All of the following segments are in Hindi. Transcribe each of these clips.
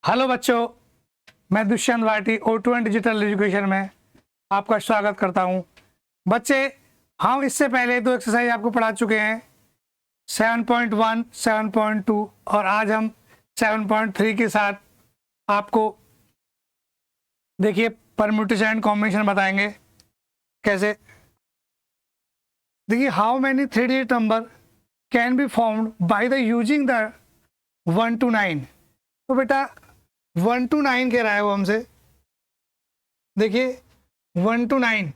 हेलो बच्चों, मैं Dushyant Bhati O2 digital education में आपका स्वागत करता हूं। बच्चे, हम इससे पहले दो एक्सरसाइज आपको पढ़ा चुके हैं, 7.1, 7.2 और आज हम 7.3 के साथ आपको देखिए परम्यूटेशन एंड कॉम्बिनेशन बताएंगे। कैसे? देखिए, how many 3 digit number can be formed by the using the 1 to 9। तो बेटा 1 to 9 कह रहा है वो हमसे। देखिए 1 to 9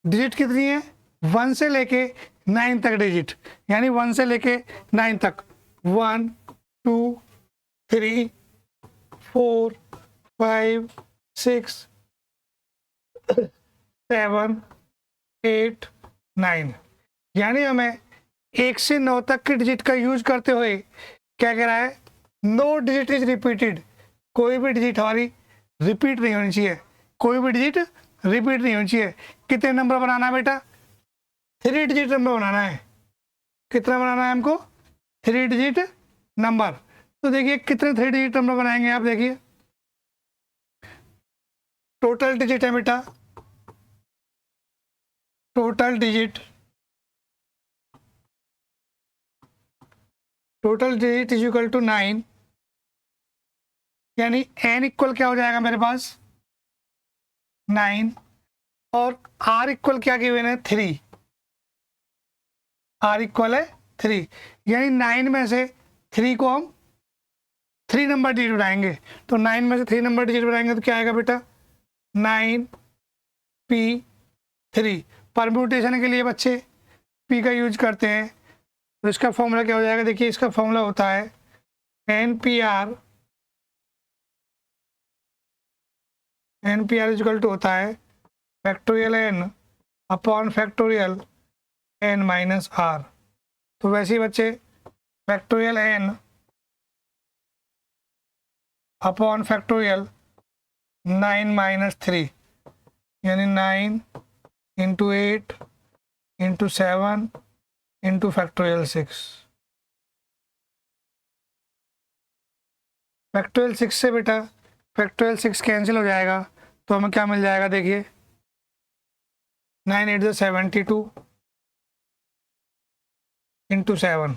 डिजिट कितनी है? 1 से लेके 9 तक डिजिट, यानी 1 से लेके 9 तक 1 2 3 4 5 6 7 8 9, यानी हमें 1 से 9 तक के डिजिट का यूज करते हुए क्या कह रहा है? No digit is repeated. कोई भी डिजिट हमारी रिपीट नहीं होनी चाहिए, कोई भी डिजिट रिपीट नहीं होनी चाहिए। कितने नंबर बनाना है बेटा? 3 डिजिट नंबर बनाना है। कितना बनाना है हमको? 3 डिजिट नंबर। तो देखिए कितने 3 डिजिट नंबर बनाएंगे आप। देखिए टोटल डिजिट है बेटा, total digit is equal to 9, यानी n इक्वल क्या हो जाएगा मेरे पास? 9। और r इक्वल क्या गिवन है? 3। r इक्वल है 3, यानी 9 में से 3 को हम 3 नंबर डिजिट बनाएंगे। तो 9 में से 3 नंबर डिजिट बनाएंगे तो क्या आएगा बेटा? 9p3। परम्यूटेशन के लिए बच्चे p का यूज करते हैं, तो इसका फॉर्मूला क्या हो जाएगा? देखिए इसका फॉर्मूला होता है NPR इक्वल टू होता है factorial n upon factorial n minus r। तो वैसे ही बच्चे factorial n upon factorial 9 minus 3, यानी 9 into 8 into 7 into factorial 6। Factorial 6 से बेटा फैक्टोरियल 6 कैंसिल हो जाएगा, तो हमें क्या मिल जाएगा? देखिए 9 8 72 इंटू 7,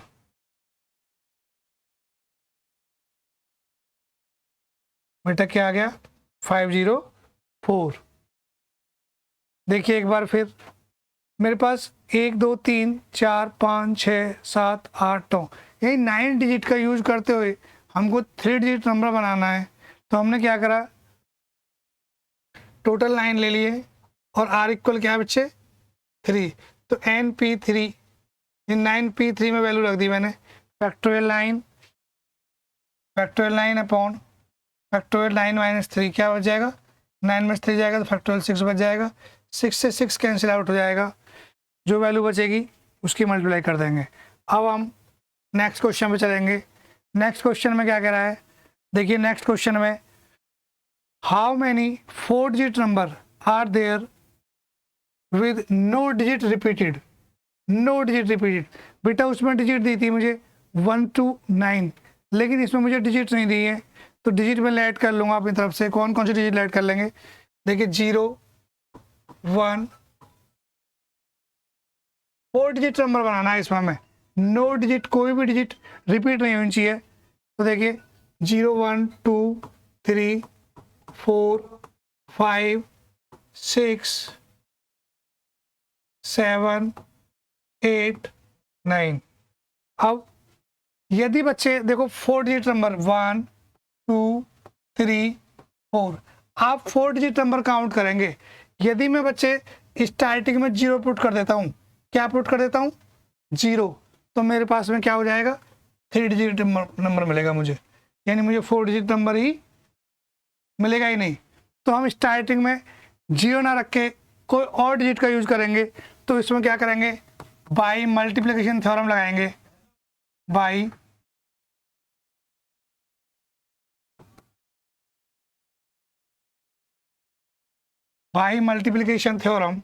बेटा क्या आ गया? 504। देखिए एक बार फिर मेरे पास 1 2 3 4 5 6 7 8 9, यही 9 डिजिट का यूज करते हुए हमको 3 डिजिट नंबर बनाना है। तो हमने क्या करा? टोटल 9 ले लिए और r इक्वल क्या बच्चे? 3। तो NP3, 9p3 में वैल्यू रख दी मैंने। फैक्टोरियल 9 अपॉन फैक्टोरियल 9 माइनस 3 क्या बच जाएगा? 9 में 3 जाएगा तो फैक्टोरियल 6 बच जाएगा। 6 से 6 कैंसिल आउट हो जाएगा, जो वैल्यू बचेगी उसकी मल्टीप्लाई कर देंगे। अब हम नेक्स्ट क्वेश्चन पे चलेंगे। नेक्स्ट क्वेश्चन में क्या कह रहा है? देखिए नेक्स्ट क्वेश्चन में how many 4 digit number are there with no digit repeated. No digit repeated, बेटा उसमें डिजिट दी थी मुझे 1 to 9, लेकिन इसमें मुझे डिजिट नहीं दी है, तो डिजिट में ऐड कर लूँगा अपनी तरफ से। कौन कौन से डिजिट ऐड कर लेंगे? देखिए 0 1 4 डिजिट नंबर बनाना है इसमें हमें। नो डिजिट, कोई भी डिजिट रिपीट नहीं होनी चाहिए। तो देखिए 0 1 2 3 4 5 6 7 8 9। अब यदि बच्चे देखो 4 डिजिट नंबर 1 2 3 4, आप 4 डिजिट नंबर काउंट करेंगे। यदि मैं बच्चे स्टार्टिंग में 0 पुट कर देता हूँ, क्या पुट कर देता हूँ? 0, तो मेरे पास में क्या हो जाएगा? 3 डिजिट नंबर मिलेगा मुझे, यानी मुझे 4 डिजिट नंबर ही मिलेगा ही नहीं। तो हम स्टार्टिंग में 0 ना रख के कोई और डिजिट का यूज करेंगे। तो इसमें क्या करेंगे? बाई मल्टीप्लिकेशन थ्योरम लगाएंगे। By multiplication theorem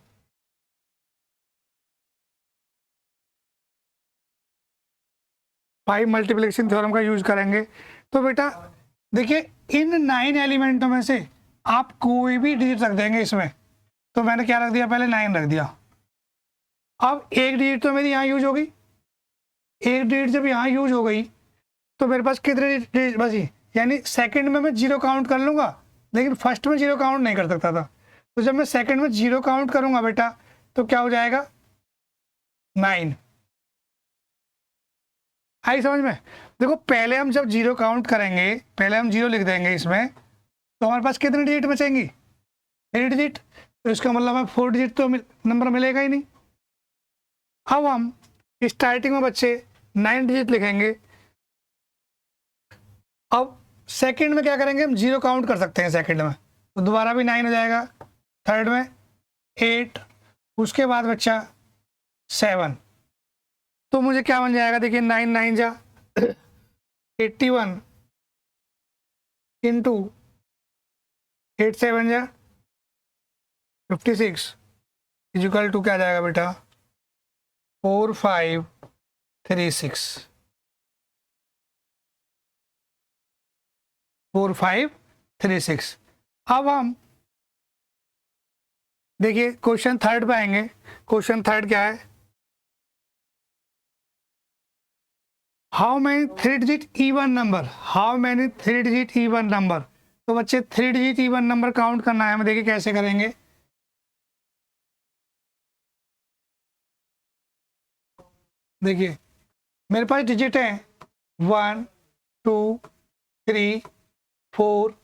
5 multiplication theorem का यूज करेंगे। तो बेटा देखिए इन 9 एलिमेंटों में से आप कोई भी डिजिट रख देंगे इसमें। तो मैंने क्या रख दिया, पहले 9 रख दिया। अब एक डिजिट तो मेरी यहाँ यूज होगी, एक डिजिट जब यहाँ यूज हो गई तो मेरे पास कितने डिजिट बची, यानी सेकंड में मैं 0 काउंट कर लूँगा, लेकिन फर्स्ट में 0 काउंट नहीं कर सकता था। तो जब मैं सेकंड में 0 काउंट करूँगा बेटा तो क्या हो जाएगा 9। आई समझ में? देखो पहले हम जब 0 काउंट करेंगे, पहले हम 0 लिख देंगे इसमें, तो हमारे पास कितने डिजिट बचेंगी, 8 डिजिट। तो इसका मतलब हमें 4 डिजिट तो नंबर मिलेगा ही नहीं। अब हम स्टार्टिंग में बच्चे 9 डिजिट लिखेंगे। अब सेकंड में क्या करेंगे, हम 0 काउंट कर सकते हैं सेकंड में, तो दोबारा भी 9 हो जाएगा। थर्ड में 8, उसके बाद बच्चा 7। तो मुझे क्या बन जाएगा, देखिए 9 9 जा 81 इंटू 8 7 जा 56 इजिकल टू क्या जाएगा बेटा 4 5 3 6 4 5 3 6। अब हम देखिए क्वेश्चन थर्ड पे आएंगे। क्वेश्चन थर्ड क्या है, how many 3 digit even number, how many 3 digit even number. तो बच्चे 3 डिजिट इवन नंबर काउंट करना है हमें, देखिए कैसे करेंगे। देखिए मेरे पास डिजिट है 1 2 3 4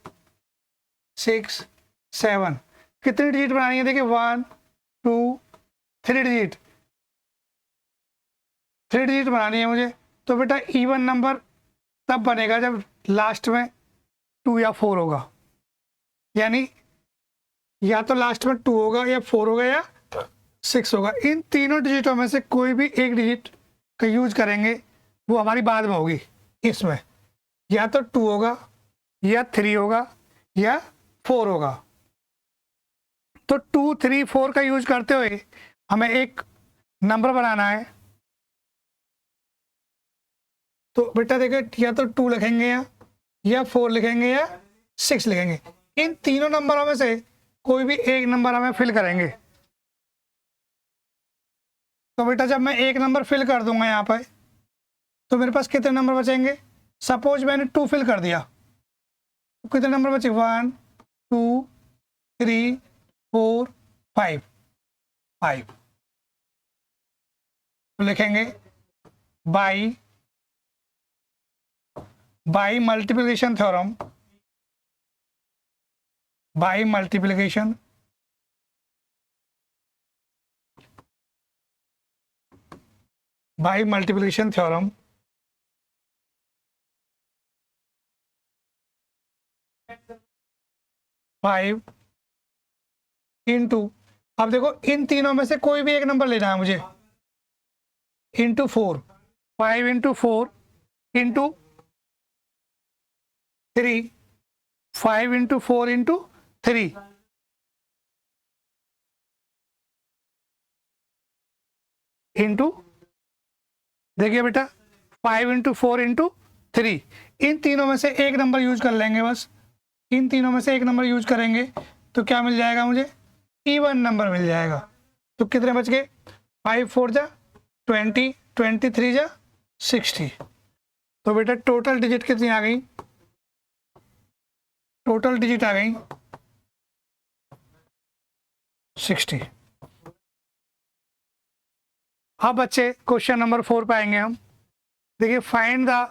6 7। कितनी डिजिट बनानी है, देखिए 1 2 3 डिजिट, 3 डिजिट बनानी है मुझे। तो बेटा इवन नंबर तब बनेगा जब लास्ट में 2 या 4 होगा, यानी या तो लास्ट में 2 होगा या 4 होगा या 6 होगा। इन तीनों डिजिटों में से कोई भी एक डिजिट का यूज करेंगे, वो हमारी बाद में होगी। इसमें या तो 2 होगा या 3 होगा या 4 होगा। तो 2 3 4 का यूज करते हुए हमें एक नंबर बनाना है। तो बेटा देखिए या तो 2 लिखेंगे या 4 लिखेंगे या 6 लिखेंगे। इन तीनों नंबरों में से कोई भी एक नंबर हमें फिल करेंगे। तो बेटा जब मैं एक नंबर फिल कर दूंगा यहाँ पर, तो मेरे पास कितने नंबर बचेंगे। सपोज मैंने 2 फिल कर दिया, तो कितने नंबर बचे 1 2 3 4 5 5। तो लिखेंगे by multiplication theorem, by multiplication theorem five into, अब देखो इन तीनों में से कोई भी एक नंबर लेना है मुझे, into 4, 5 into 4 into 3, 5 into 4 into 3 into, देखिए बेटा 5 इंटू 4 इंटू 3। इन तीनों में से एक नंबर यूज कर लेंगे, बस इन तीनों में से एक नंबर यूज करेंगे तो क्या मिल जाएगा मुझे, इवन नंबर मिल जाएगा। तो कितने बच गए 5 4 जा 20 23 जा 60। तो बेटा टोटल डिजिट कितनी आ गई, टोटल डिजिट आ गई 60। अब बच्चे क्वेश्चन नंबर 4 पे आएंगे हम। देखिए find the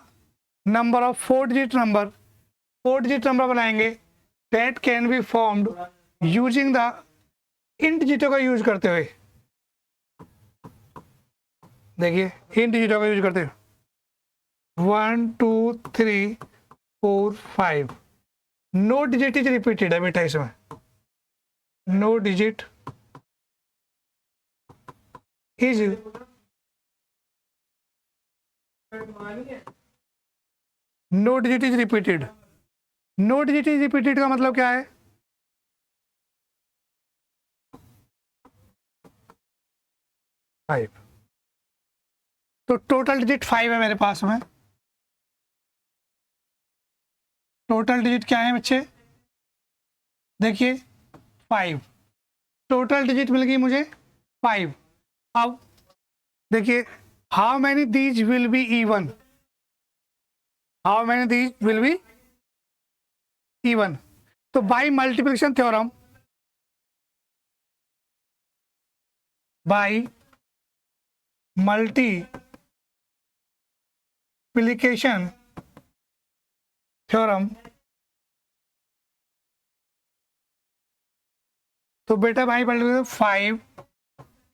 number of 4 digit number, 4 digit number बनाएंगे that can be formed using the, इन डिजिटों का यूज करते हुए, देखिए इन डिजिटों का यूज करते हुए 1 2 3 4 5। नो डिजिट इज रिपीटेड है बेटा इसमें, no digit is no digit is repeated. No digit is repeated का मतलब क्या है, 5। तो टोटल डिजिट 5 है मेरे पास में, टोटल डिजिट क्या है बच्चे, देखिए 5, टोटल डिजिट मिल गई मुझे 5। अब देखिए how many these will be even, how many these will be even. तो by multiplication theorem, by multiplication theorem, तो बेटा भाई मल्टीप्लिकेशन 5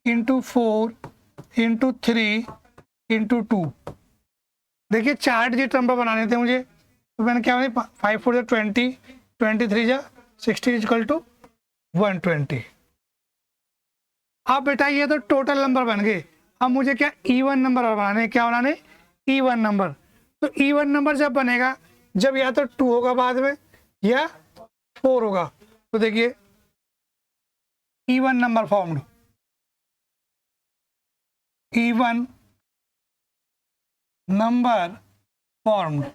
इंटू 4 इंटू 3 इंटू 2। देखिए 4 डिजिट नंबर बनाने थे मुझे, तो मैंने क्या बना, 5 4 20, 23 60 इक्वल टू 120। अब बेटा ये तो टोटल नंबर बन गए, अब मुझे क्या इवन नंबर बनाने, क्या बनाने, इवन नंबर। तो इवन नंबर जब बनेगा जब या तो 2 होगा बाद में या 4 होगा। तो देखिए even number formed, even number formed,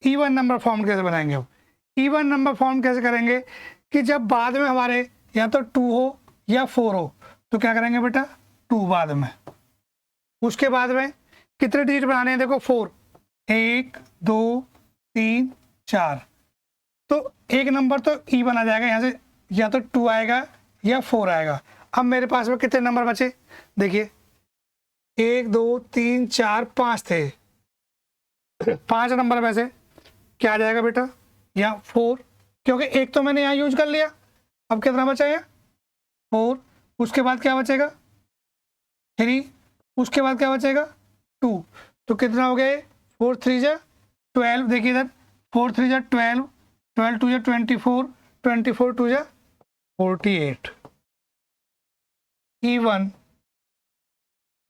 even number form कैसे बनाएंगे, अब इवन नंबर फॉर्म कैसे करेंगे कि जब बाद में हमारे या तो 2 हो या 4 हो, तो क्या करेंगे बेटा 2 बाद में, उसके बाद में कितने डिजिट बनाने हैं, देखो 4, 1 2 3 4, तो एक नंबर तो इवन आ जाएगा, यहाँ से या तो 2 आएगा या 4 आएगा। अब मेरे पास में कितने नंबर बचे, देखिए 1 2 3 4 5 थे, 5 नंबर में से क्या आ जाएगा बेटा, यहाँ 4, क्योंकि एक तो मैंने यहाँ यूज कर लिया। अब कितना बचा है 4, उसके बाद क्या बचेगा 3, उसके बाद क्या बचेगा 2, तो कितना हो गया 4 3 जा 12, देखिए इधर 4 3 जा 12, 12 2 जा 24, 24 2 जा 48, इवन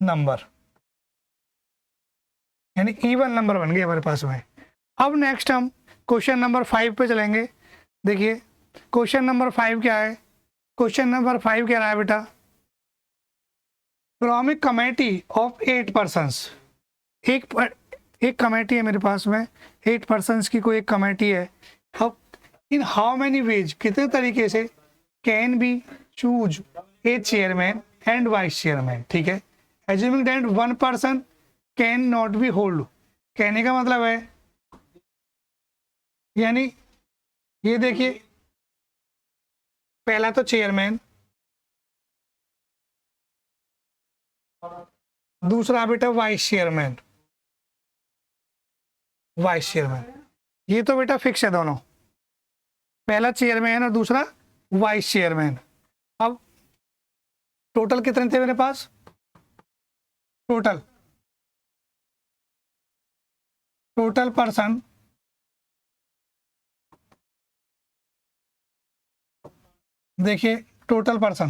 नंबर, यानी इवन नंबर बन गए हमारे पास में। अब नेक्स्ट हम क्वेश्चन नंबर 5 पे चलेंगे। देखिए क्वेश्चन नंबर 5 क्या है, क्वेश्चन नंबर 5 क्या रहा है बेटा, from A committee of 8 persons, एक कमेटी है मेरे पास में, 8 पर्सन्स की कोई एक कमेटी है। अब इन हाउ मैनी वेज, कितने तरीके से can be choose a chairman and vice chairman, ठीक है, assuming that 1 person can not be hold. कहने का मतलब है, यानी ये देखिए पहला तो चेयरमैन, दूसरा बेटा वाइस चेयरमैन, वाइस चेयरमैन, ये तो बेटा फिक्स है दोनों, पहला चेयरमैन और दूसरा वाइस चेयरमैन। अब टोटल कितने थे मेरे पास, टोटल पर्सन, देखिए total person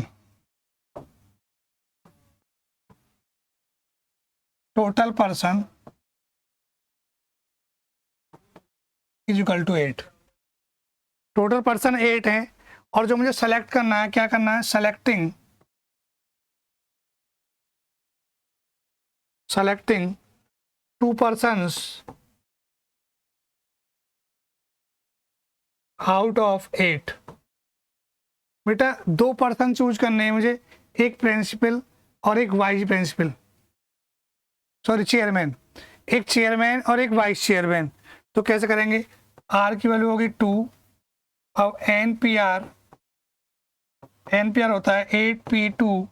is equal to 8, total person 8 है, और जो मुझे सेलेक्ट करना है, क्या करना है, सेलेक्टिंग 2 persons आउट ऑफ 8। बेटा 2 पर्सन चूज करने हैं मुझे, एक प्रिंसिपल और एक वाइस प्रिंसिपल, सॉरी चेयरमैन, एक चेयरमैन और एक वाइस चेयरमैन। तो कैसे करेंगे, आर की वैल्यू होगी 2, अब एन पी आर होता है 8p2,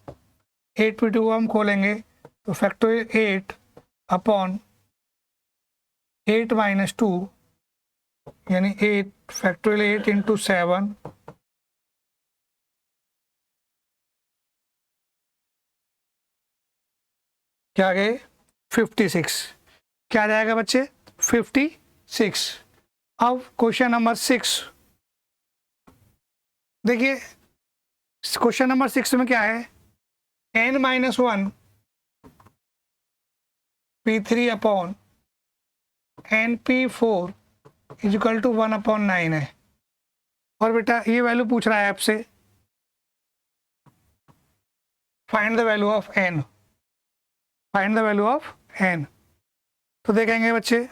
8p2 हम खोलेंगे तो फैक्टोरियल 8 अपॉन 8 माइनस 2, यानी 8 फैक्टोरियल 8 इंटू 7, क्या आ गए 56, क्या आ जाएगा बच्चे 56। अब क्वेश्चन नंबर 6, देखिए क्वेश्चन नंबर 6 में क्या है, n minus 1 p3 upon N P 4 is equal to 1 upon 9 है, और बेटा ये वैल्यू पूछ रहा है आपसे, find the value of n, find the value of n। तो देखेंगे बच्चे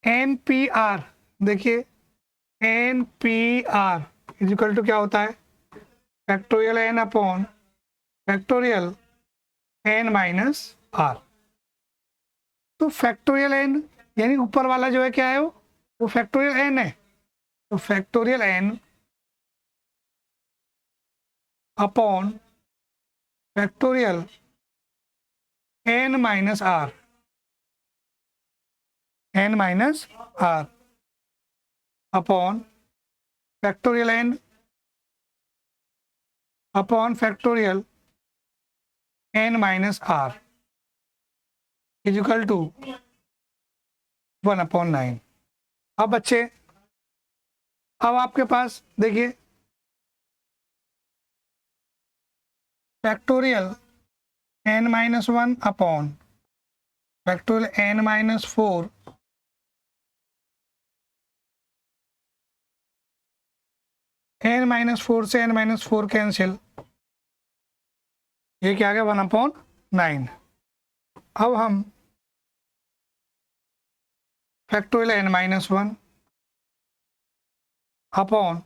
एन पी आर, देखिए N P R is equal to क्या होता है, factorial N upon factorial N minus R. तो फैक्टोरियल एन यानी ऊपर वाला जो है क्या है, वो फैक्टोरियल एन है, तो factorial N upon factorial N minus R, N minus R upon factorial N upon factorial N minus R is equal to 1/9। अब बच्चे, अब आपके पास देखिए factorial N minus 1 upon factorial N minus 4 N minus 4 से एन माइनस 4 कैंसिल, ये क्या आ गया 1/9। अब हम factorial N minus 1 upon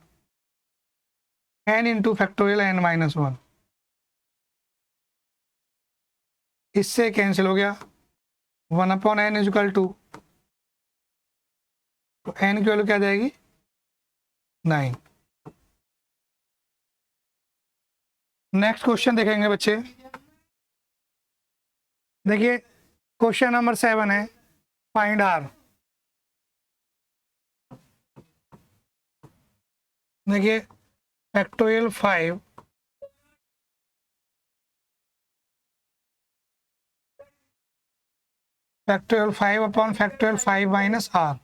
N into factorial N minus 1, इससे कैंसिल हो गया 1/n इजिकल टू, तो एन की वैल्यू क्या आ जाएगी 9। नेक्स्ट क्वेश्चन देखेंगे बच्चे, देखिए क्वेश्चन नंबर 7 है, फाइंड आर। देखिए factorial 5 factorial 5 upon factorial 5 minus R,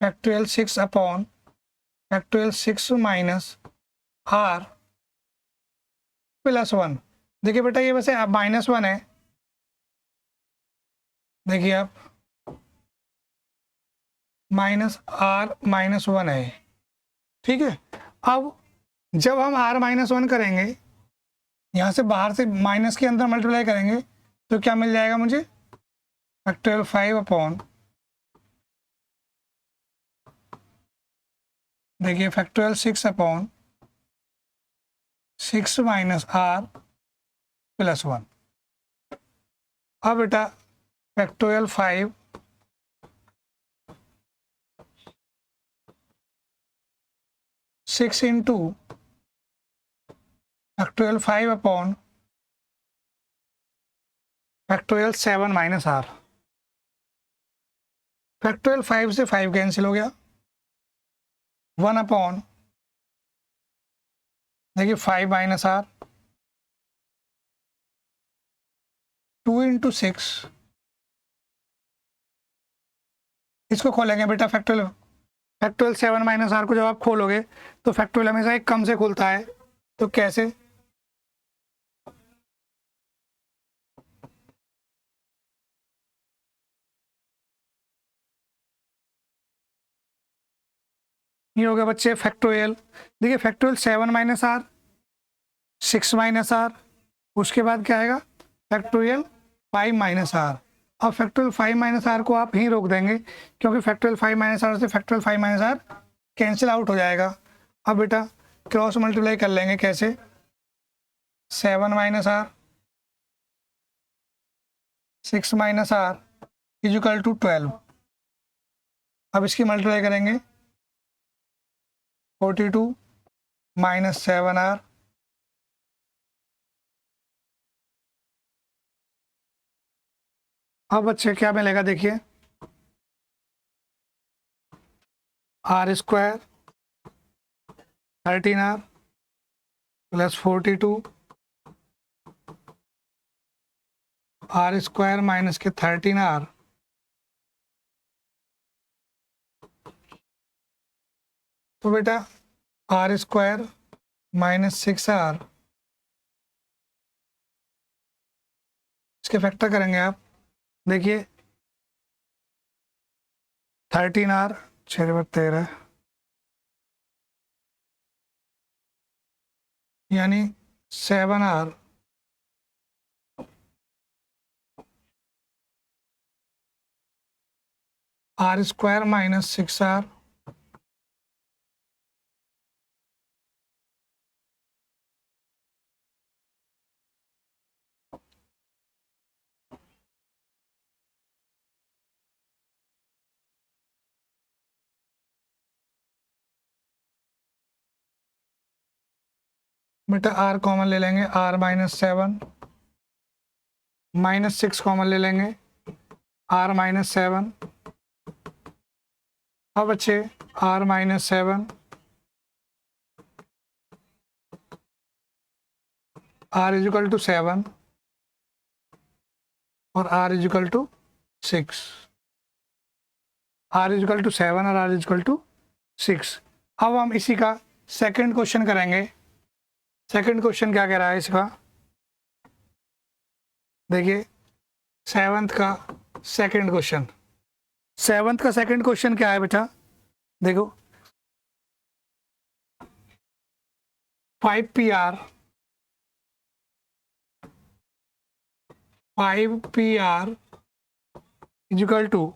factorial 6 upon factorial 6 minus R plus 1। देखिए बेटा ये वैसे अब -1 है, देखिए आप -r-1 है, ठीक है। अब जब हम r-1 करेंगे, यहाँ से बाहर से माइनस के अंदर मल्टीप्लाई करेंगे, तो क्या मिल जाएगा मुझे, फैक्टोरियल 5 अपॉन, देखिए factorial 6 upon 6 minus R plus 1। अब बेटा factorial 5 6 into factorial 5 upon factorial 7 minus R, factorial 5 से 5 कैंसिल हो गया, 1 अपॉन, देखिए 5 माइनस आर, 2 इंटू 6, इसको खोलेंगे बेटा फैक्टोरियल 7 माइनस आर को जब आप खोलोगे तो फैक्टोरियल हमेशा एक कम से खुलता है, तो कैसे, ये हो गया बच्चे फैक्टोरियल। देखिए factorial 7 minus R 6 minus R, उसके बाद क्या आएगा फैक्टोरियल 5 माइनस आर। अब फैक्टोरियल 5 माइनस आर को आप यहीं रोक देंगे, क्योंकि फैक्टोरियल 5 माइनस आर से factorial 5 minus R cancel out हो जाएगा। अब बेटा क्रॉस मल्टीप्लाई कर लेंगे, कैसे, 7 minus R 6 minus R is equal to 12। अब इसकी मल्टीप्लाई करेंगे 42 माइनस 7 आर, अब बच्चे क्या मिलेगा, देखिए R square 13r plus 42 R square minus के 13r, तो बेटा आर स्क्वायर माइनस 6r, इसके फैक्टर करेंगे आप, देखिए 13r 6×13 यानी 7r are square minus 6r बेटा r कॉमन ले लेंगे, r माइनस 7 माइनस 6 कॉमन ले लेंगे, r माइनस 7। अब बच्चे r minus 7 r is equal to 7 और r is equal to 6। r is equal to 7 और r इज इक्वल टू 6। अब हम इसी का सेकंड क्वेश्चन करेंगे। सेकंड क्वेश्चन क्या कह रहा है इसका, देखिए सेवंथ का सेकंड क्वेश्चन। सेवंथ का सेकंड क्वेश्चन क्या है बेटा, देखो 5PR 5PR is equal to,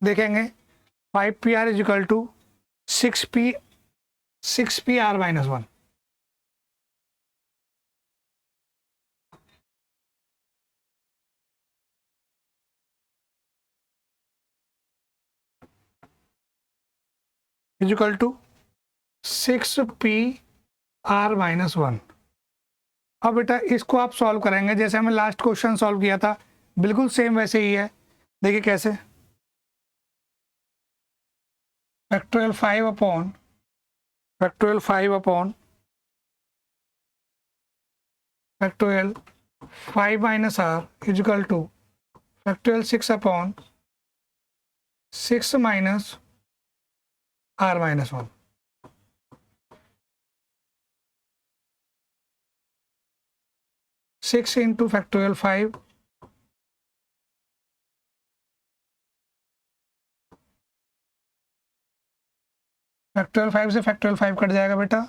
देखेंगे 5PR is equal to 6PR minus 1। Is equal to 6PR minus 1। अब बेटा इसको आप सॉल्व करेंगे जैसे हमें लास्ट क्वेश्चन सॉल्व किया था, बिल्कुल सेम वैसे ही है। देखिए कैसे, factorial 5 upon factorial 5 upon factorial 5 minus r is equal two factorial 6 upon 6 minus r minus 1। Six into factorial 5 factorial 5 से फैक्टोरियल 5 कट जाएगा बेटा,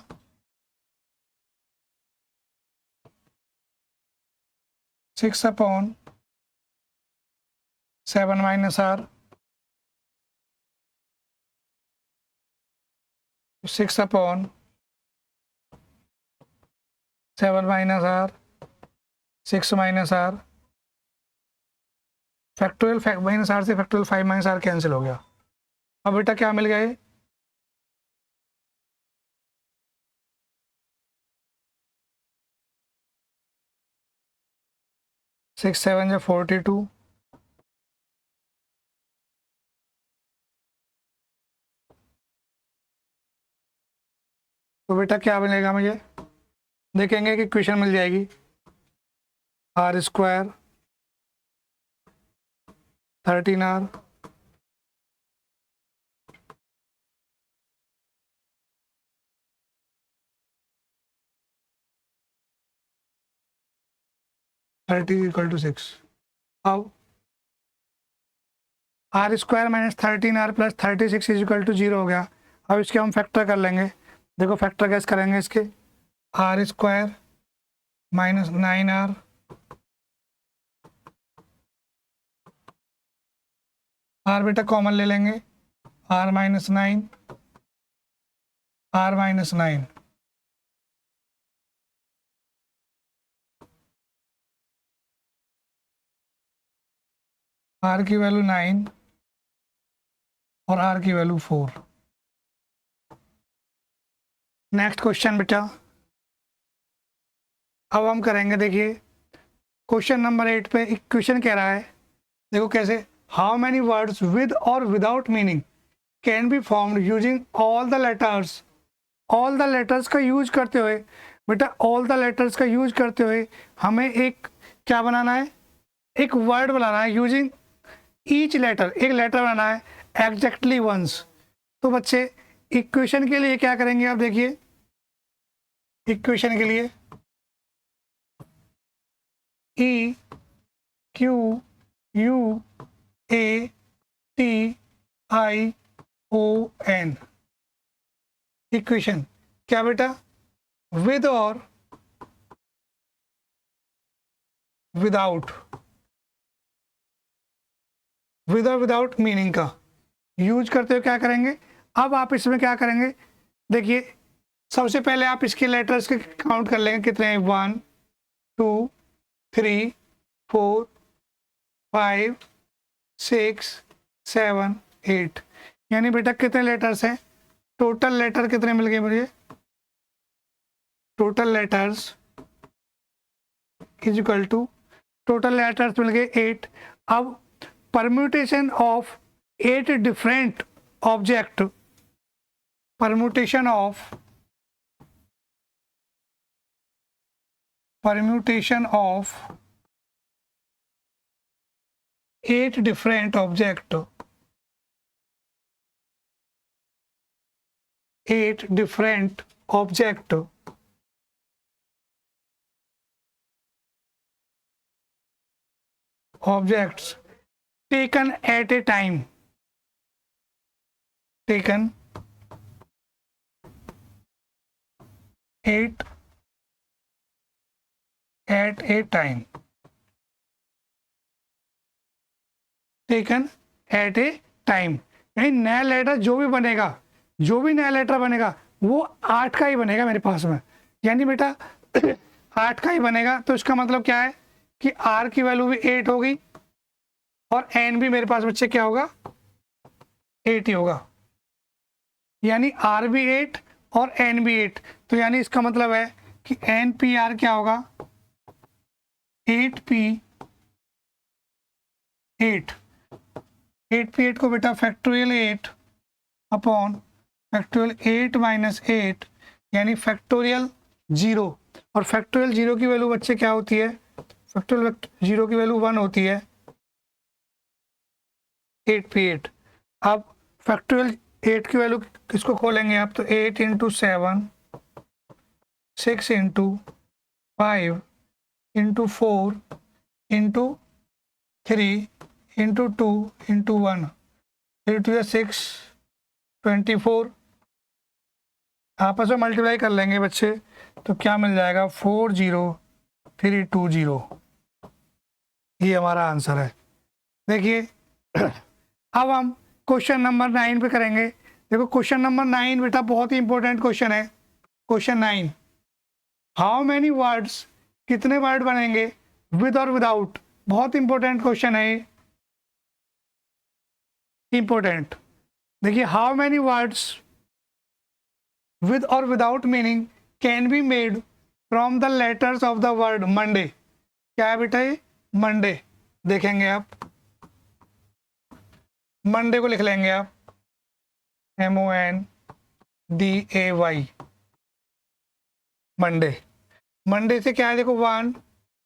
6 upon 7 minus r, 6 upon 7 minus r, 6 minus r, factorial minus r से फैक्टोरियल 5 माइनस r कैंसिल हो गया। अब बेटा क्या मिल गया, 6 7 जो 42, तो बेटा क्या मिलेगा मुझे, देखेंगे कि इक्वेशन मिल जाएगी r square 13r equal to 6। अब r square minus 13r plus 36 is equal to 0 हो गया। अब इसके हम फैक्टर कर लेंगे। देखो फैक्टर कैसे करेंगे इसके, r square minus 9r r बेटा कॉमन ले लेंगे, r minus 9 r minus 9, r की वैल्यू 9 और r की वैल्यू 4। नेक्स्ट क्वेश्चन बेटा, अब हम करेंगे, देखिए क्वेश्चन नंबर 8 पे इक्वेशन कह रहा है, देखो कैसे, हाउ मैनी वर्ड्स विद और without meaning can be formed using all the letters. All the letters का यूज करते हुए बेटा, ऑल द लेटर्स का यूज करते हुए हमें एक क्या बनाना है, एक वर्ड बनाना है यूजिंग ईच लेटर, एक लेटर बनाना है एग्जैक्टली वंस। तो बच्चे इक्वेशन के लिए क्या करेंगे, आप देखिए इक्वेशन के लिए E Q U A T I O N, equation क्या बेटा, विद और विदाउट, विद और विदाउट मीनिंग का यूज करते हुए क्या करेंगे, अब आप इसमें क्या करेंगे, देखिए सबसे पहले आप इसके लेटर्स के काउंट कर लेंगे कितने हैं, 1 2 3 4 5 6 7 8, यानी बेटा कितने लेटर्स हैं, टोटल लेटर कितने मिल गए मुझे, total letters is equal to, total letters मिल गए 8। अब permutation of 8 different object, permutation of 8 different object, 8 different object objects taken at a time, taken 8 at a time, taken at a time, यानी नया लेटर जो भी बनेगा, जो भी नया लेटर बनेगा वो 8 का ही बनेगा मेरे पास में, यानी बेटा 8 का ही बनेगा। तो इसका मतलब क्या है कि आर की वैल्यू भी 8 होगी और एन भी मेरे पास बच्चे क्या होगा, 8 ही होगा, यानी आर भी 8 और एन भी 8। तो यानी इसका मतलब है कि एन पी आर क्या होगा, 8p 8, 8p8 को बेटा फैक्टोरियल 8 अपॉन फैक्टोरियल 8 माइनस 8, यानी फैक्टोरियल 0, और फैक्टोरियल 0 की वैल्यू बच्चे क्या होती है, फैक्टोरियल 0 की वैल्यू 1 होती है, 8p8। अब फैक्टोरियल 8 की वैल्यू किसको खोलेंगे आप, तो 8 into 7 6 into 5 into 4 into 3 into 2 into 1, 3 2 6 24, आपस में मल्टीप्लाई कर लेंगे बच्चे तो क्या मिल जाएगा, 40320, ये हमारा आंसर है। देखिए अब हम क्वेश्चन नंबर 9 पे करेंगे। देखो क्वेश्चन नंबर 9 बेटा बहुत ही इंपॉर्टेंट क्वेश्चन है। क्वेश्चन 9, हाउ मैनी वर्ड्स, कितने वर्ड बनेंगे विद और विदाउट, बहुत इंपॉर्टेंट क्वेश्चन है ये, इंपॉर्टेंट। देखिए हाउ मैनी वर्ड्स विद और without meaning can be made from the letters of the word Monday, क्या है बेटा ये, मंडे। देखेंगे आप, मंडे को लिख लेंगे आप MONDAY, मंडे। मंडे से क्या है, देखो 1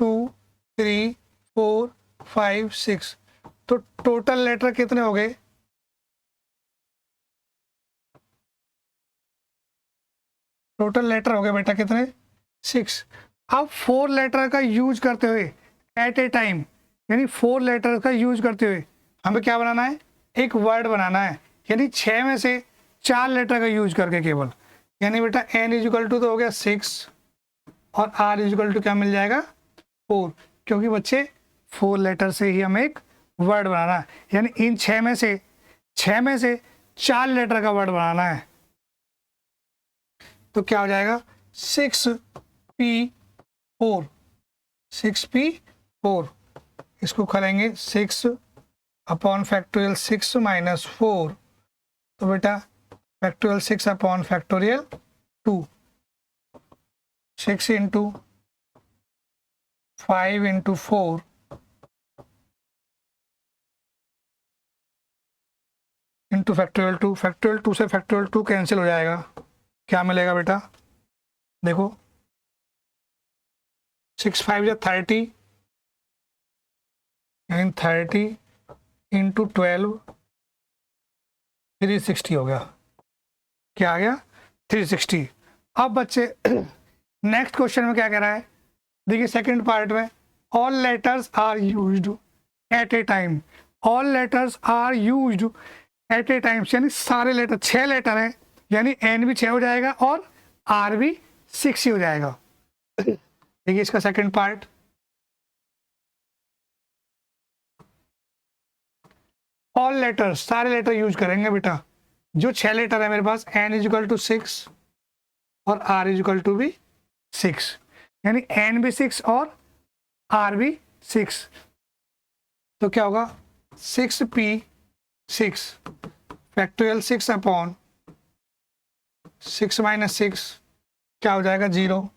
2 3 4 5 6, तो टोटल लेटर कितने हो गए, टोटल लेटर हो गए बेटा कितने, 6। अब 4 लेटर का यूज करते हुए एट ए टाइम, यानी 4 लेटर का यूज करते हुए हमें क्या बनाना है, एक वर्ड बनाना है, यानी 6 में से 4 लेटर का यूज करके केवल, यानी बेटा n इजिकल टू तो हो गया 6 और r इजिकल टू क्या मिल जाएगा 4, क्योंकि बच्चे 4 लेटर से ही हमें एक वर्ड बनाना है, यानी इन 6 में से 4 लेटर का वर्ड बनाना है। तो क्या हो जाएगा 6p4, 6p4, इसको करेंगे 6 अपॉन फैक्टोरियल 6 माइनस 4, तो बेटा factorial 6 upon factorial 2, 6 into 5 into 4 into factorial 2, factorial 2 से फैक्टोरियल 2 कैंसिल हो जाएगा, क्या मिलेगा बेटा, देखो 6 5 या 30, यानी 30 इंटू 12 360 हो गया, क्या आ गया 360। अब बच्चे नेक्स्ट क्वेश्चन में क्या कह रहा है, देखिए सेकंड पार्ट में, all letters are used at a time, all letters are used at a time, यानी सारे लेटर 6 लेटर हैं, यानी एन भी 6 हो जाएगा और आर भी 6 ही हो जाएगा। देखिए इसका सेकंड पार्ट, ऑल लेटर्स, सारे लेटर यूज करेंगे बेटा। जो 6 लेटर है मेरे पास, n इजिकल टू 6 और r इजिकल टू भी 6, यानी n भी 6 और r भी 6, तो क्या होगा 6p6 फैक्टोरियल 6 अपॉन 6 माइनस 6 क्या हो जाएगा 0,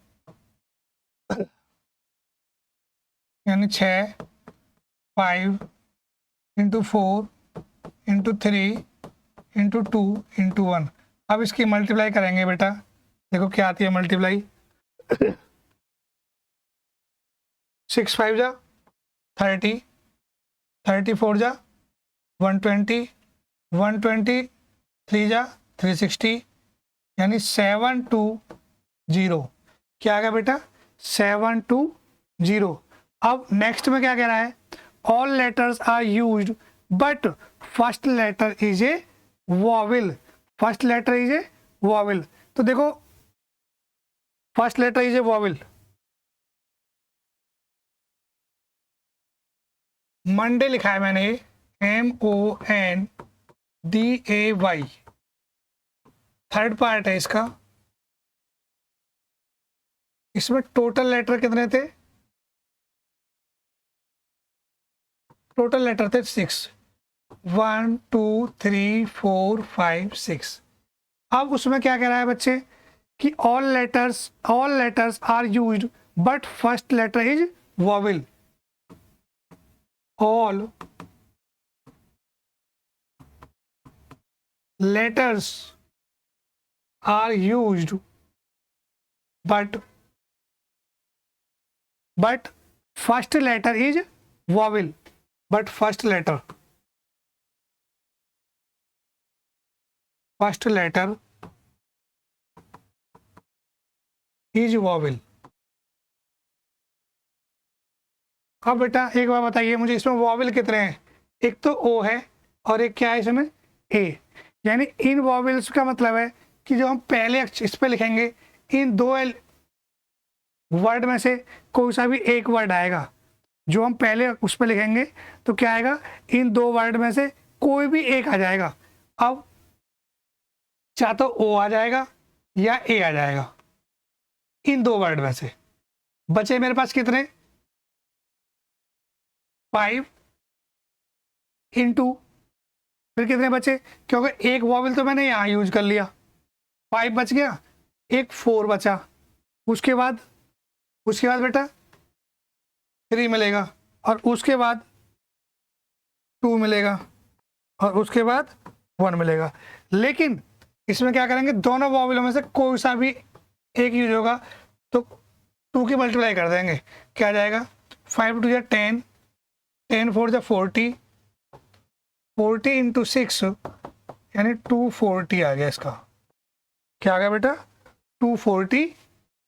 यानी 6 5 इंटू 4 इंटू 3 इंटू 2 इंटू 1। अब इसकी मल्टीप्लाई करेंगे बेटा, देखो क्या आती है मल्टीप्लाई। 6 5 जा 30, 34 जा 120, 123 जा 360, यानी 720। क्या आ गया बेटा 720। अब नेक्स्ट में क्या कह रहा है, all letters are used but first letter is a vowel, first letter is a vowel. तो देखो first letter is a vowel, Monday लिखा है मैंने MONDAY, थर्ड पार्ट है इसका। इसमें टोटल लेटर कितने थे, टोटल लेटर थे 6, 1 2 3 4 5 6। अब उसमें क्या कह रहा है बच्चे कि all letters are used but first letter is vowel, all letters are used but first letter is vowel, but first letter is vowel। अब बेटा एक बार बताइए मुझे, इसमें वॉवेल कितने हैं, एक तो ओ है और एक क्या है इसमें ए, यानी इन वॉवेल्स का मतलब है कि जो हम पहले इस पे लिखेंगे इन दो वर्ड में से कोई सा भी एक वर्ड आएगा, जो हम पहले उस पे लिखेंगे तो क्या आएगा, इन दो वर्ड में से कोई भी एक आ जाएगा। अब चाहे तो ओ आ जाएगा या ए आ जाएगा, इन दो वर्ड में से। बचे मेरे पास कितने 5 इंटू, फिर कितने बचे, क्योंकि एक वॉवेल तो मैंने यहाँ यूज कर लिया, 5 बच गया, एक 4 बचा, उसके बाद बेटा 3 मिलेगा और उसके बाद 2 मिलेगा और उसके बाद 1 मिलेगा। लेकिन इसमें क्या करेंगे, दोनों वॉवेलों में से कोई सा भी एक यूज होगा तो 2 की मल्टीप्लाई कर देंगे, क्या जाएगा 5 2 10, 10 4 40, 40 इंटू 6 यानी 240 आ गया इसका। क्या आ गया बेटा 240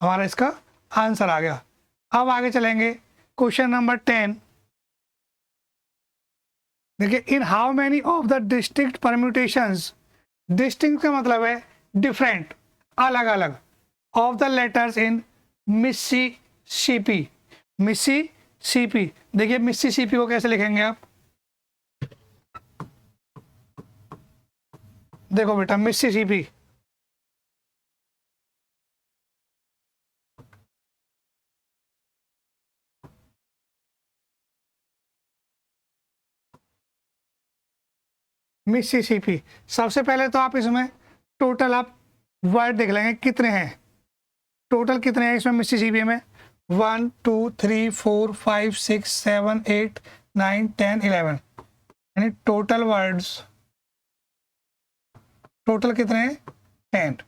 हमारा इसका आंसर आ गया। अब आगे चलेंगे क्वेश्चन नंबर 10। देखिए, in how many of the distinct permutations, distinct का मतलब है डिफरेंट, अलग अलग, of the letters in Mississippi, Mississippi. देखिए मिसिसिपी को कैसे लिखेंगे आप, देखो बेटा मिसिसिपी, मिसिसिपी। सबसे पहले तो आप इसमें टोटल आप वर्ड देख लेंगे कितने हैं, टोटल कितने हैं इसमें मिसिसिपी में, 1 2 3 4 5 6 7 8 9 10 11, यानी टोटल वर्ड्स टोटल कितने हैं 10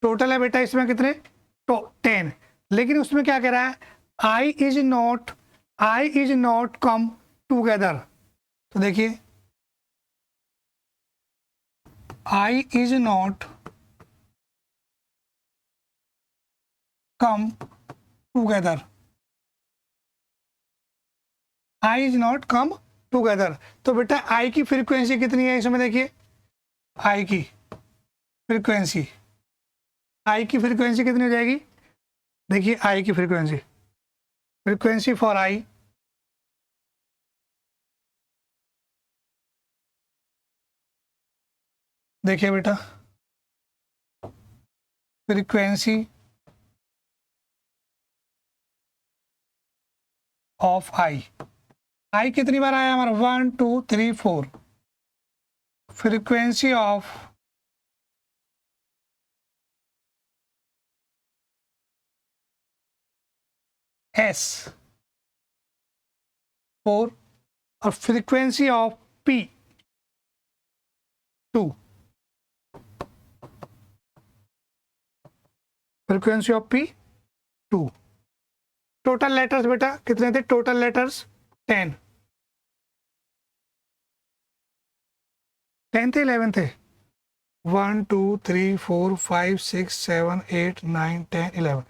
टोटल है बेटा इसमें कितने 10। लेकिन उसमें क्या कह रहा है, I is not come together. तो देखिए I is not come together, I is not come together. तो बेटा आई की फ्रीक्वेंसी कितनी है इसमें, देखिए आई की फ्रीक्वेंसी कितनी हो जाएगी, देखिए आई की फ्रीक्वेंसी फॉर आई देखिए बेटा, फ्रीक्वेंसी ऑफ आई, आई कितनी बार आया हमारा 1 2 3 4, फ्रीक्वेंसी ऑफ एस 4 और frequency of P 2, frequency of P 2। Total letters बेटा कितने थे? टोटल लेटर्स 10 थे 11 थे? 1 2 3 4 5 6 7 8 9 10 11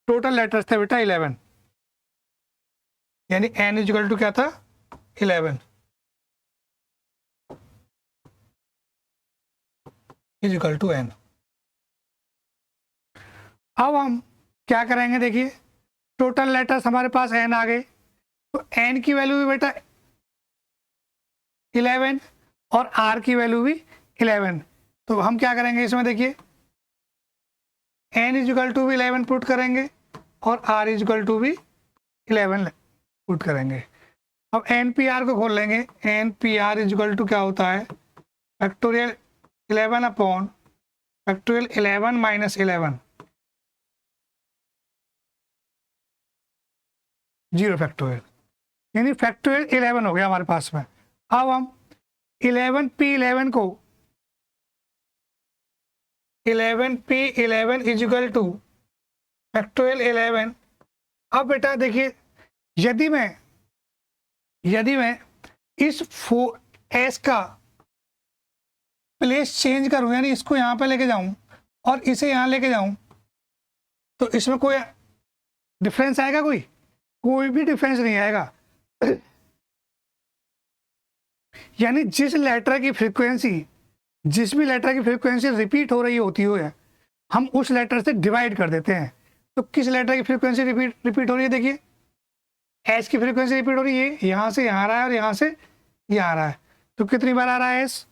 टोटल लेटर्स थे बेटा 11, यानी n इक्वल टू क्या था? 11 इक्वल टू n। अब हम क्या करेंगे, देखिए टोटल लेटर्स हमारे पास n आ गए, तो n की वैल्यू भी बेटा 11 और r की वैल्यू भी 11। तो हम क्या करेंगे इसमें, देखिए n इक्वल टू भी 11 पुट करेंगे और r इक्वल टू भी 11 पुट करेंगे। अब NPR को खोल लेंगे। NPR इक्वल टू क्या होता है? Factorial 11 upon factorial 11 minus 11, 0 factorial, यानी फैक्टोरियल 11 हो गया हमारे पास में। अब हम 11P11 को 11P11 इक्वल टू फैक्टोरियल 11। अब बेटा देखिए, यदि मैं इस एस का प्लेस चेंज करूं, यानी इसको यहाँ पे लेके जाऊं और इसे यहाँ लेके जाऊं, तो इसमें कोई डिफरेंस आएगा? कोई भी डिफरेंस नहीं आएगा। यानी जिस भी लेटर की फ्रीक्वेंसी रिपीट हो रही होती है, हम उस लेटर से डिवाइड कर देते हैं। तो किस लेटर की फ्रीक्वेंसी रिपीट हो रही है? देखिए एस की फ्रीक्वेंसी रिपीट हो रही है, यहाँ से यहाँ आ रहा है और यहाँ से यहाँ आ रहा है। तो कितनी बार आ रहा है एस?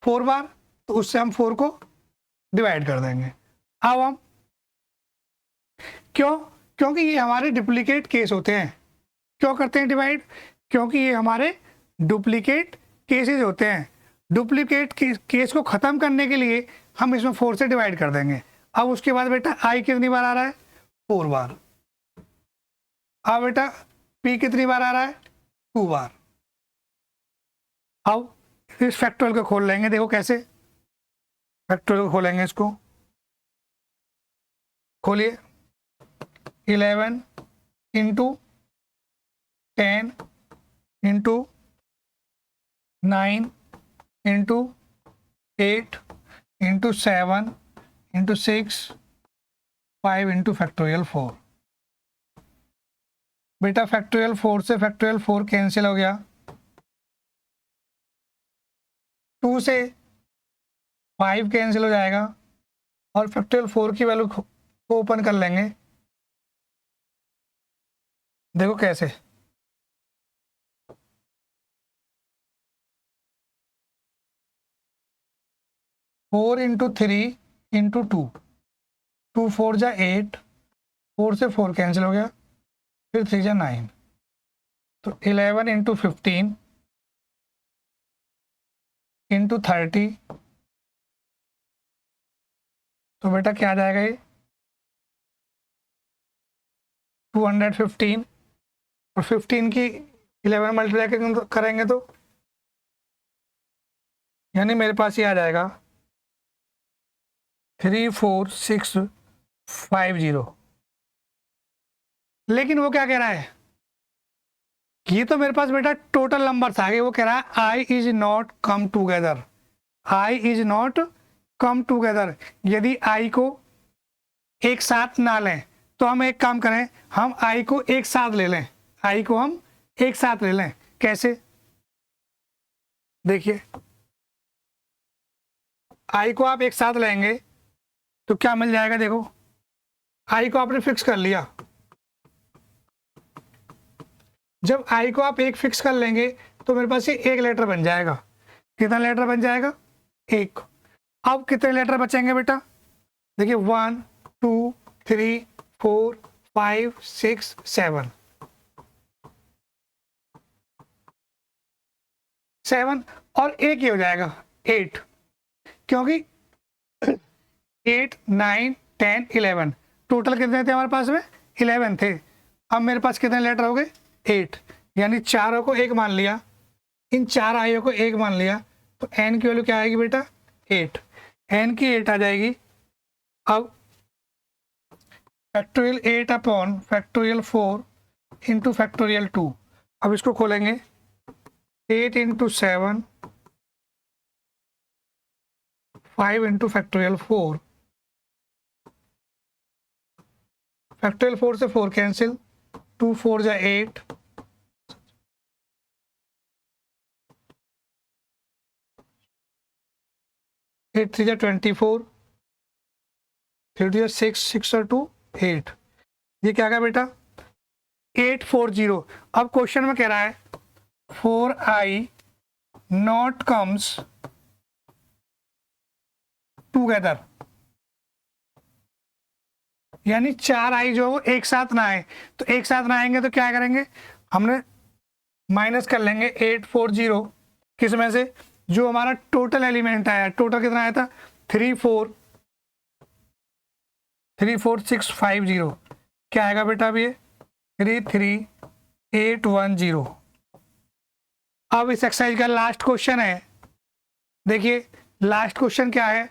4 बार। तो उससे हम 4 को डिवाइड कर देंगे। अब हम क्योंकि ये हमारे डुप्लीकेट केस होते हैं। क्यों करते हैं डिवाइड? क्योंकि ये हमारे डुप्लीकेट केसेस होते हैं। डुप्लीकेट केस को ख़त्म करने के लिए हम इसमें 4 से डिवाइड कर देंगे। अब उसके बाद बेटा आई कितनी बार आ रहा है? 4 बार। अब बेटा पी कितनी बार आ रहा है? 2 बार। अब इस फैक्टोरियल को खोल लेंगे। देखो कैसे फैक्टोरियल को खोलेंगे, इसको खोलिए। 11 into 10 into 9 into 8 into 7 into 6 5 into factorial 4। बेटा फैक्टोरियल 4 से फैक्टोरियल 4 कैंसिल हो गया। 2 से 5 कैंसिल हो जाएगा और फैक्टोरियल 4 की वैल्यू को ओपन कर लेंगे। देखो कैसे, 4 इंटू 3 इंटू 2, 2 4 जा 8, 4 से 4 कैंसिल हो गया, फिर 3 जा 9, तो 11 इंटू 15 इंटू 30, तो बेटा क्या आ जाएगा ये? 215 और 15 की 11 मल्टीप्लाई करेंगे तो यानी मेरे पास ये आ जाएगा 34650। लेकिन वो क्या कह रहा है? ये तो मेरे पास बेटा टोटल नंबर्स आ गए। वो कह रहा है I is not come together, I is not come together. यदि आई को एक साथ ना लें तो हम एक काम करें, हम आई को एक साथ ले लें। आई को हम एक साथ ले लें। कैसे? देखिए आई को आप एक साथ लेंगे तो क्या मिल जाएगा? देखो आई को आपने फिक्स कर लिया। जब आई को आप एक फिक्स कर लेंगे तो मेरे पास ये एक लेटर बन जाएगा। कितना लेटर बन जाएगा? 1। अब कितने लेटर बचेंगे बेटा? देखिए 1 2 3 4 5 6 7 7 और एक ही हो जाएगा 8, क्योंकि 8 9 10 11 टोटल कितने थे हमारे पास में? 11 थे। अब मेरे पास कितने लेटर हो गए? 8, यानी चारों को एक मान लिया, इन 4 आइयों को एक मान लिया, तो n की वैल्यू क्या आएगी बेटा? 8। n की 8 आ जाएगी। अब factorial 8 upon factorial 4 into factorial 2। अब इसको खोलेंगे, 8 इंटू 7 5 इंटू फैक्टोरियल 4, फैक्टोरियल 4 से 4 कैंसिल, 2 4 जा 8, 8 3 जा 24, 3 जा 6, 6 और 2 8। ये क्या गया बेटा? 840। अब क्वेश्चन में कह रहा है 4i नॉट कम्स टूगेदर, यानी 4i जो एक साथ ना आए। तो एक साथ ना आएंगे तो क्या करेंगे? हमने माइनस कर लेंगे 840 किस में से? जो हमारा टोटल एलिमेंट आया, टोटल कितना आया था? 34650। क्या आएगा बेटा? अब ये 33810। अब इस एक्सरसाइज का लास्ट क्वेश्चन है। देखिए लास्ट क्वेश्चन क्या है?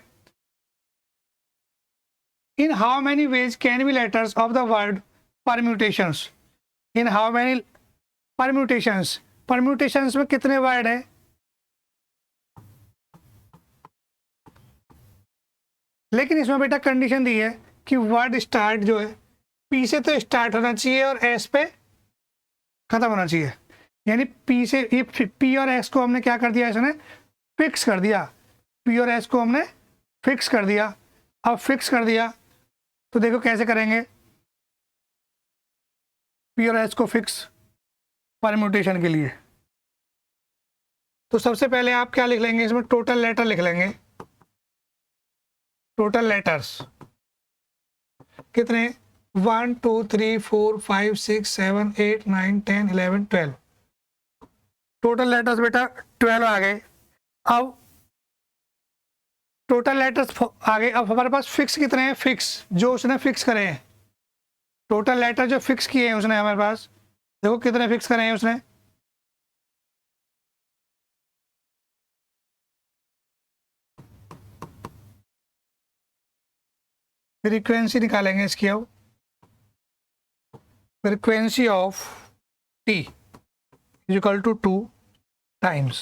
In how many ways can be letters of the word permutations? In how many permutations, permutations में कितने वर्ड है? लेकिन इसमें बेटा कंडीशन दी है कि वर्ड स्टार्ट जो है पी से तो स्टार्ट होना चाहिए और एस पे खत्म होना चाहिए। यानी पी से, ये पी और एस को हमने क्या कर दिया? इसने फिक्स कर दिया। पी और एस को हमने फिक्स कर दिया। अब फिक्स कर दिया तो देखो कैसे करेंगे पी और एस को फिक्स परम्यूटेशन के लिए। तो सबसे पहले आप क्या लिख लेंगे? इसमें टोटल लेटर लिख लेंगे। टोटल लेटर्स कितने? 1 2 3 4 5 6 7 8 9 10 11 12। टोटल लेटर्स बेटा 12 आ गए। अब टोटल लेटर्स आ गए। अब हमारे पास फिक्स कितने हैं? फिक्स जो उसने फिक्स करे हैं, टोटल लेटर जो फिक्स किए हैं उसने हमारे पास, देखो कितने फिक्स करे हैं उसने? फ्रीक्वेंसी निकालेंगे इसकी। अब frequency of T is equal to 2 times.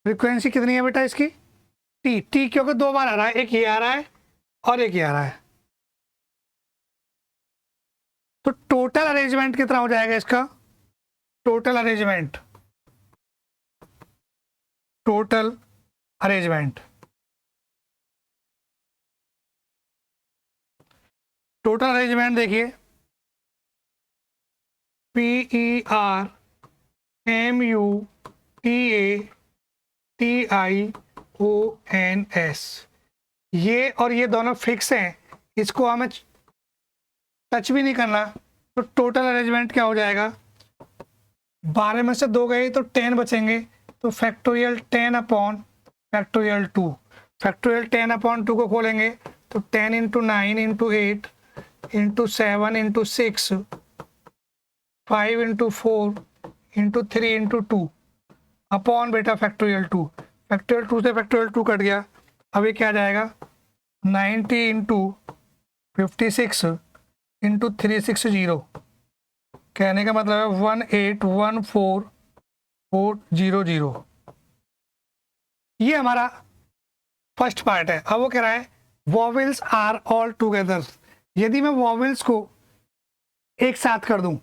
Frequency कितनी है बेटा इसकी? टी। टी क्योंकि 2 बार आ रहा है, एक ये आ रहा है और एक ये आ रहा है। तो टोटल अरेंजमेंट कितना हो जाएगा इसका? Total arrangement, total arrangement, total arrangement देखिए PERMUTATIONS, ये और ये दोनों फिक्स हैं, इसको हमें टच भी नहीं करना। तो टोटल अरेंजमेंट क्या हो जाएगा? 12 में से 2 गए तो 10 बचेंगे। तो factorial 10 upon factorial 2, factorial 10 upon 2 को खोलेंगे तो 10 into 9 into 8 into 7 into 6 5 into 4 into 3 into 2 upon बेटा फैक्टोरियल 2। फैक्टोरियल 2 से फैक्टोरियल 2 कट गया। अब ये क्या आ जाएगा? 90 इंटू 56 इंटू 360। कहने का मतलब है 1814400। ये हमारा फर्स्ट पार्ट है। अब वो कह रहा है वॉवेल्स आर ऑल टुगेदर। यदि मैं वॉवेल्स को एक साथ कर दूं,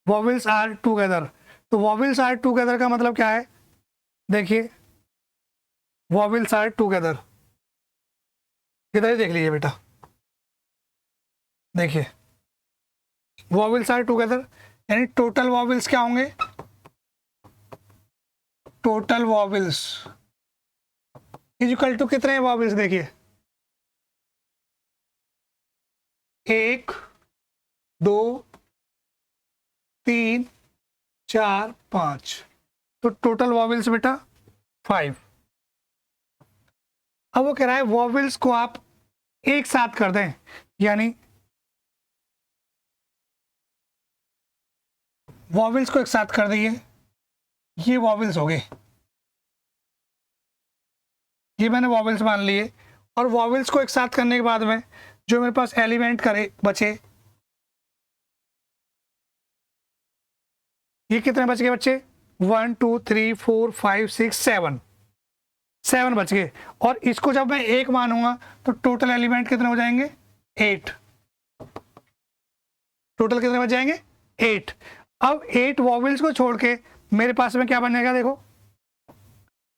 वॉवेल्स आर टुगेदर, तो वॉवेल्स आर टुगेदर का मतलब क्या है? देखिए वॉवेल्स आर टुगेदर, इधर ही देख लीजिए बेटा। देखिए वॉवेल्स आर टुगेदर यानी टोटल वॉवेल्स क्या होंगे? टोटल वॉवेल्स इक्वल टू कितने वॉवेल्स, देखिए 1 2 3 4 5, तो टोटल वॉवेल्स बेटा 5। अब वो कह रहा है वॉवेल्स को आप एक साथ कर दें, यानी वॉवेल्स को एक साथ कर दिए, ये वॉवेल्स हो गए, ये मैंने वॉवेल्स मान लिए। और वॉवेल्स को एक साथ करने के बाद में जो मेरे पास एलिमेंट करे बचे, ये कितने बच गए बच्चे, 1 2 3 4 5 6 7 बच गए। और इसको जब मैं एक मानूंगा तो टोटल एलिमेंट कितने हो जाएंगे, 8। टोटल कितने बच जाएंगे, 8। अब 8 वॉवेल्स को छोड़ के मेरे पास में क्या बनेगा, देखो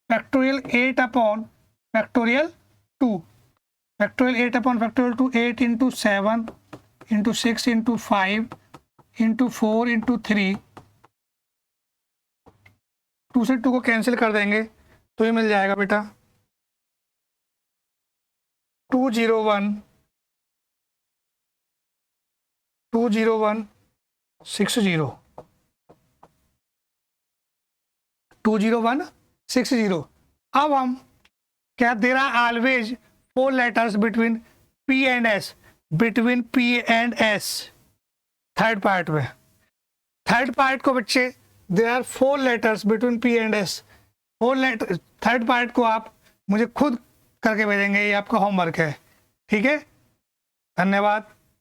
factorial 8 upon factorial 2, factorial 8 upon factorial 2, 8 into 7 into 6 into 5 into 4 into 3, 2 से 2 को कैंसिल कर देंगे तो ये मिल जाएगा बेटा 201 60, 20160। अब हम क्या, there are always 4 letters between P and S, between P and S। Third part में, थर्ड पार्ट को बच्चे there are 4 letters between P and S, 4 letter. Third part को आप मुझे खुद करके भेजेंगे, ये आपका होमवर्क है, ठीक है। धन्यवाद।